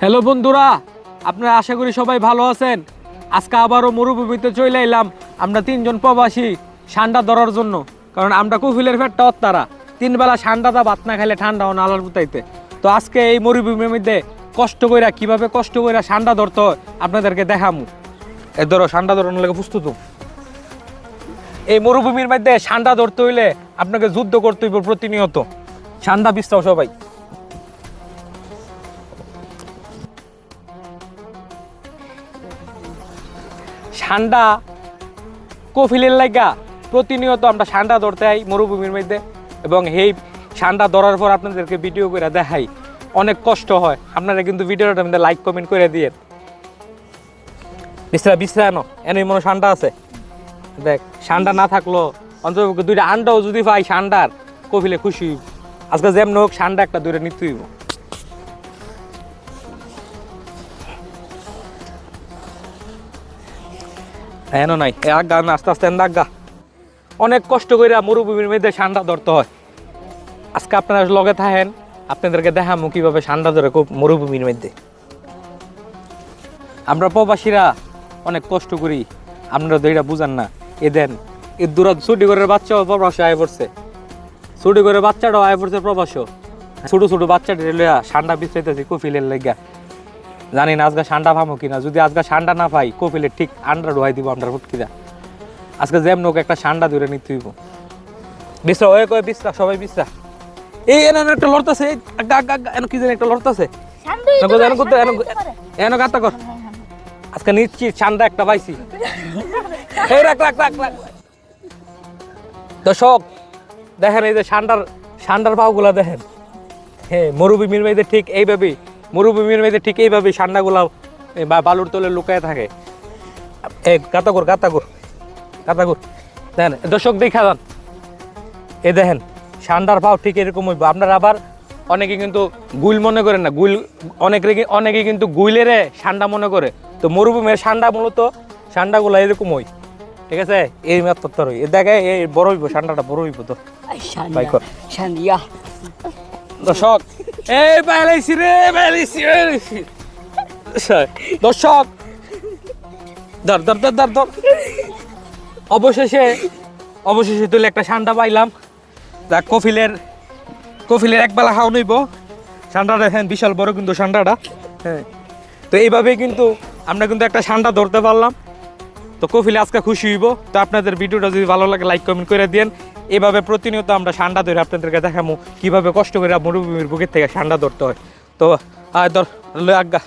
Hello বন্ধুরা, আপনারা আশা করি সবাই ভালো আছেন। আজকে আবারও মরুভূমিতে চলে এলাম আমরা তিনজন প্রবাসী ঠান্ডা ধরার জন্য। কারণ আমরা কফিলের পেটটা অত্যারা, 3 বেলা ঠান্ডাটা ভাত না খাইলে ঠান্ডাও না আলার পুতাইতে। তো আজকে এই মরুভূমির মধ্যে কষ্ট কইরা কিভাবে কষ্ট কইরা ঠান্ডা ধরতে হয় আপনাদেরকে দেখামু। এ ধরো ঠান্ডা ধরানোর লাগে প্রস্তুত। এই মরুভূমির মধ্যে ঠান্ডা ধরতে হইলে আপনাকে যুদ্ধ করতে হইব প্রতিনিয়ত। ঠান্ডা বিশ্রাও সবাই। ঠান্ডা কফিলের লাগা প্রতিনিয়ত আমরা ঠান্ডা ধরতে যাই মরুভূমির মধ্যে, এবং এই ঠান্ডা ধরার পর আপনাদেরকে ভিডিও করে দেখাই। অনেক কষ্ট হয়, আপনারা কিন্তু ভিডিওটার মধ্যে লাইক কমেন্ট করে দিয়ে বিশ্রা এনো এনে মনে ঠান্ডা আছে। দেখ ঠান্ডা না থাকলো অন্তত 2টা আন্ডাও যদি পাই ঠান্ডার, কফিলে খুশি হইব। আজকে যেমন হোক ঠান্ডা একটা 2টা নিতে হইব। এনো নাই আগা আস্তে আস্তে আগা। অনেক কষ্ট করে মরুভূমির মধ্যে ঠান্ডা ধরতে হয়। আজকে আপনারা লগে থাকেন, আপনাদেরকে দেখামু কিভাবে ঠান্ডা ধরে মরুভূমির মধ্যে। আমরা প্রবাসীরা অনেক কষ্ট করি, আপনারা তো এটা বুঝান না। এ দেন এ দূরা ছুটি করে বাচ্চাও প্রবাসে আয় পড়ছে, ছুটি করে বাচ্চাটাও আয় পড়ছে প্রবাস। ছোট ছোট বাচ্চাটা লইয়া ঠান্ডা বিছাইতেছি কফিলের লেগা। জানি না আজকে ঠান্ডা পাবো কিনা। যদি আজকে ঠান্ডা না পাই, কফিলে ঠিক আন্ডা ঢুয়াই দিব আমরা ফুটকিরা। আজকে যেমন হোক একটা ঠান্ডা ধরে নিতে হইব। বিশ্রা ওয়ে কয়ে বিশ্রা, সবাই বিশ্রা। এই এনে একটা লড়তাছে, কি জানি একটা লড়তাছে। এনে গাতা কর। আজকে নিশ্চিত ঠান্ডা একটা পাইছি। এই রাখ রাখ রাখ রাখ। দর্শক দেখেন এই যে ঠান্ডার পাওগুলা দেখেন। হ্যাঁ, মরুভূমির মধ্যে ঠিক এইভাবেই ঠান্ডাগুলা বা বালুর তলে লুকায় থাকে। এই গাতা কর দেখেন দর্শক দেখা যান। এই দেখেন ঠান্ডার পাও ঠিক এরকম হইব। আপনারা আবার অনেকে কিন্তু গুইল মনে করেন না, অনেকে কিন্তু গুইলেরে ঠান্ডা মনে করে। তো মরুভূমির ঠান্ডা মূলত ঠান্ডাগুলা এরকম হয়, ঠিক আছে? এই মাত্র এই দেখে এই বড় হইব, ঠান্ডাটা বড় হইব। তো দর্শক এই বাইলাইছি দর্শক ধর ধর ধর ধর ধর। অবশেষে তুলে একটা ঠান্ডা পাইলাম। তা কফিলের একবেলা খাওয়া নইব। ঠান্ডাটা হ্যাঁ বিশাল বড় কিন্তু ঠান্ডাটা। হ্যাঁ, তো এইভাবেই কিন্তু আমরা কিন্তু একটা ঠান্ডা ধরতে পারলাম। তো কফিলে আজকে খুশি হইব। তো আপনাদের ভিডিওটা যদি ভালো লাগে লাইক কমেন্ট করে দিন। এইভাবে প্রতিনিয়ত আমরা ঠান্ডা ধরে আপনাদেরকে দেখাবো কিভাবে কষ্ট করে মরুভূমির বুকের থেকে ঠান্ডা ধরতে হয়। তো ধর আজ্ঞা।